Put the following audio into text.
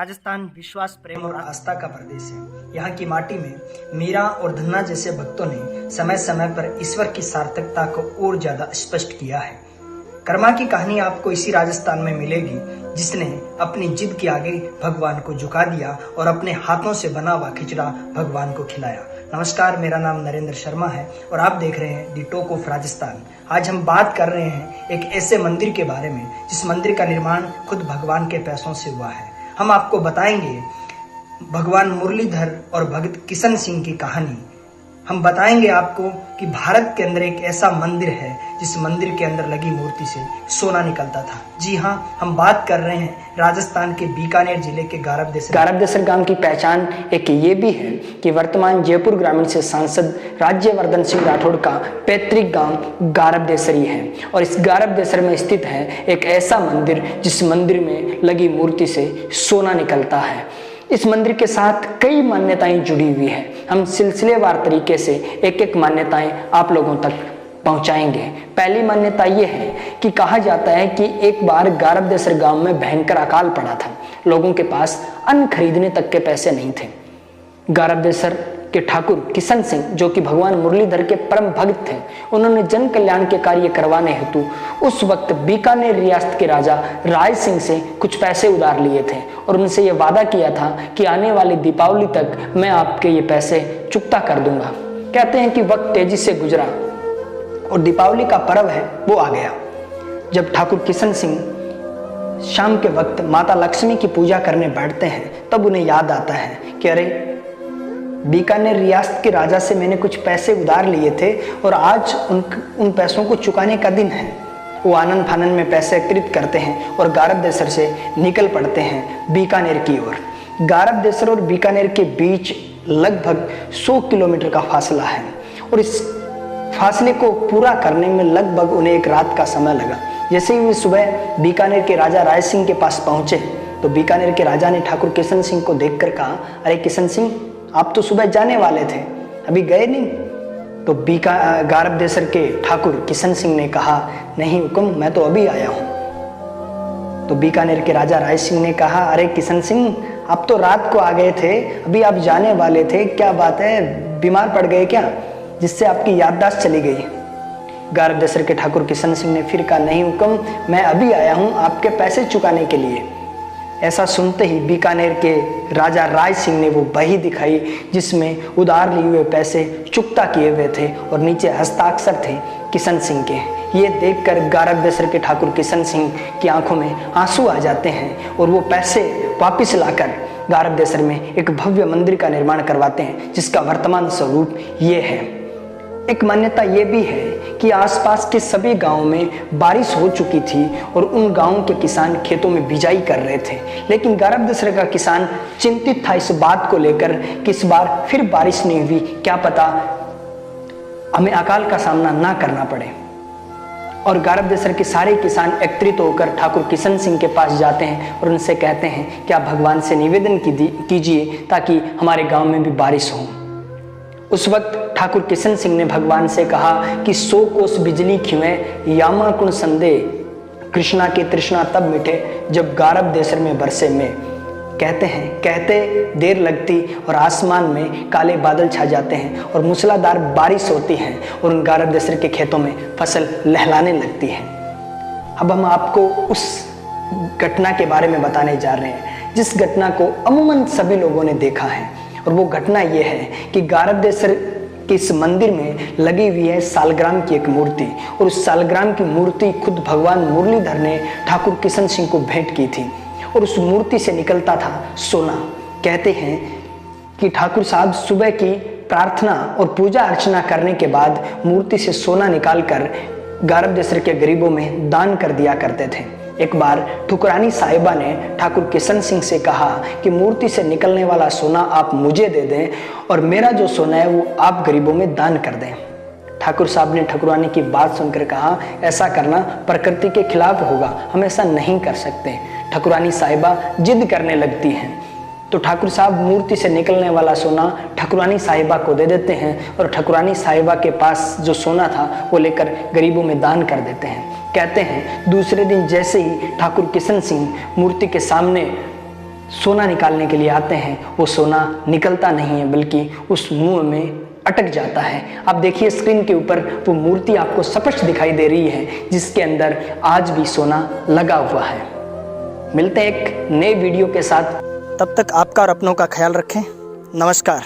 राजस्थान विश्वास, प्रेम और आस्था का प्रदेश है। यहाँ की माटी में मीरा और धन्ना जैसे भक्तों ने समय समय पर ईश्वर की सार्थकता को और ज्यादा स्पष्ट किया है। कर्मा की कहानी आपको इसी राजस्थान में मिलेगी, जिसने अपनी जिद के आगे भगवान को झुका दिया और अपने हाथों से बना हुआ खिचड़ा भगवान को खिलाया। नमस्कार, मेरा नाम नरेंद्र शर्मा है और आप देख रहे हैं दी टॉक ऑफ राजस्थान। आज हम बात कर रहे हैं एक ऐसे मंदिर के बारे में जिस मंदिर का निर्माण खुद भगवान के पैसों से हुआ है। हम आपको बताएंगे भगवान मुरलीधर और भगत किशन सिंह की कहानी। हम बताएंगे आपको कि भारत के अंदर एक ऐसा मंदिर है जिस मंदिर के अंदर लगी मूर्ति से सोना निकलता था। जी हाँ, हम बात कर रहे हैं राजस्थान के बीकानेर जिले के गारबदेसर गांव की पहचान एक ये भी है कि वर्तमान जयपुर ग्रामीण से सांसद राज्यवर्धन सिंह राठौड़ का पैतृक गांव गारबदेसर ही है और इस गारबदेसर में स्थित है एक ऐसा मंदिर जिस मंदिर में लगी मूर्ति से सोना निकलता है। इस मंदिर के साथ कई मान्यताएं जुड़ी हुई है। हम सिलसिलेवार तरीके से एक एक मान्यताएं आप लोगों तक पहुंचाएंगे। पहली मान्यता यह है कि कहा जाता है कि एक बार गारबदेसर गांव में भयंकर अकाल पड़ा था। लोगों के पास अन्न खरीदने तक के पैसे नहीं थे। गारबदेसर के ठाकुर किशन सिंह, जो कि भगवान मुरलीधर के परम भक्त थे, उन्होंने जन कल्याण के कार्य करवाने हेतु उस वक्त बीकानेर रियासत के राजा राय सिंह से कुछ पैसे उधार लिए थे और उनसे यह वादा किया था कि आने वाली दीपावली तक मैं आपके ये पैसे चुकता कर दूंगा। कहते हैं कि वक्त तेजी से गुजरा और दीपावली का पर्व है वो आ गया। जब ठाकुर किशन सिंह शाम के वक्त माता लक्ष्मी की पूजा करने बैठते हैं तब उन्हें याद आता है कि अरे, बीकानेर रियासत के राजा से मैंने कुछ पैसे उधार लिए थे और आज उन पैसों को चुकाने का दिन है। वो आनंद फानंद में पैसे एकत्रित करते हैं और गारबदेसर से निकल पड़ते हैं बीकानेर की ओर। गारबदेसर और बीकानेर के बीच लगभग 100 किलोमीटर का फासला है और इस फासले को पूरा करने में लगभग उन्हें एक रात का समय लगा। जैसे ही वे सुबह बीकानेर के राजा राय सिंह के पास पहुंचे तो बीकानेर के राजा ने ठाकुर किशन सिंह को देखकर कहा, अरे किशन सिंह, आप तो सुबह जाने वाले थे, अभी गए नहीं? तो गारबदेसर के ठाकुर किशन सिंह ने कहा, नहीं हुक्म, मैं तो अभी आया हूं। तो बीकानेर के राजा राय सिंह ने कहा, अरे किशन सिंह, आप तो रात को आ गए थे, अभी आप जाने वाले थे, क्या बात है, बीमार पड़ गए क्या, जिससे आपकी याददाश्त चली गई? गारबदेसर के ठाकुर किशन सिंह ने फिर कहा, नहीं हुक्म, मैं अभी आया हूं आपके पैसे चुकाने के लिए। ऐसा सुनते ही बीकानेर के राजा राय सिंह ने वो बही दिखाई जिसमें उधार लिए हुए पैसे चुकता किए हुए थे और नीचे हस्ताक्षर थे किशन सिंह के। ये देखकर गारबदेसर के ठाकुर किशन सिंह की आंखों में आंसू आ जाते हैं और वो पैसे वापस लाकर गारबदेसर में एक भव्य मंदिर का निर्माण करवाते हैं जिसका वर्तमान स्वरूप ये है। एक मान्यता ये भी है कि आसपास के सभी गांवों में बारिश हो चुकी थी और उन गांवों के किसान खेतों में बिजाई कर रहे थे, लेकिन गारबदेसर का किसान चिंतित था इस बात को लेकर कि इस बार फिर बारिश नहीं हुई, क्या पता हमें अकाल का सामना ना करना पड़े। और गारबदेसर के सारे किसान एकत्रित होकर ठाकुर किशन सिंह के पास जाते हैं और उनसे कहते हैं कि आप भगवान से निवेदन कीजिए ताकि हमारे गाँव में भी बारिश हो। उस वक्त ठाकुर किशन सिंह ने भगवान से कहा कि 100 कोस बिजली खिवे यामा कुण संदेह, कृष्णा की तृष्णा तब मिटे जब गारबदेसर में बरसे में। कहते देर लगती और आसमान में काले बादल छा जाते हैं और मूसलाधार बारिश होती है और उन गारबदेसर के खेतों में फसल लहलाने लगती है। अब हम आपको उस घटना के बारे में बताने जा रहे हैं जिस घटना को अमूमन सभी लोगों ने देखा है, और वो घटना ये है कि गारबदेसर के इस मंदिर में लगी हुई है सालग्राम की एक मूर्ति और उस सालग्राम की मूर्ति खुद भगवान मुरलीधर ने ठाकुर किशन सिंह को भेंट की थी और उस मूर्ति से निकलता था सोना। कहते हैं कि ठाकुर साहब सुबह की प्रार्थना और पूजा अर्चना करने के बाद मूर्ति से सोना निकालकर गारबदेसर के गरीबों में दान कर दिया करते थे। एक बार ठुकरानी साहिबा ने ठाकुर किशन सिंह से कहा कि मूर्ति से निकलने वाला सोना आप मुझे दे दें और मेरा जो सोना है वो आप गरीबों में दान कर दें। ठाकुर साहब ने ठकुरानी की बात सुनकर कहा, ऐसा करना प्रकृति के खिलाफ होगा, हम ऐसा नहीं कर सकते। ठकुरानी साहिबा जिद करने लगती हैं तो ठाकुर साहब मूर्ति से निकलने वाला सोना ठकुरानी साहिबा को दे देते हैं और ठकुरानी साहिबा के पास जो सोना था वो लेकर गरीबों में दान कर देते हैं। कहते हैं दूसरे दिन जैसे ही ठाकुर किशन सिंह मूर्ति के सामने सोना निकालने के लिए आते हैं वो सोना निकलता नहीं है, बल्कि उस मुंह में अटक जाता है। आप देखिए स्क्रीन के ऊपर वो मूर्ति आपको स्पष्ट दिखाई दे रही है, जिसके अंदर आज भी सोना लगा हुआ है। मिलते हैं एक नए वीडियो के साथ, तब तक आपका और अपनों का ख्याल रखें। नमस्कार।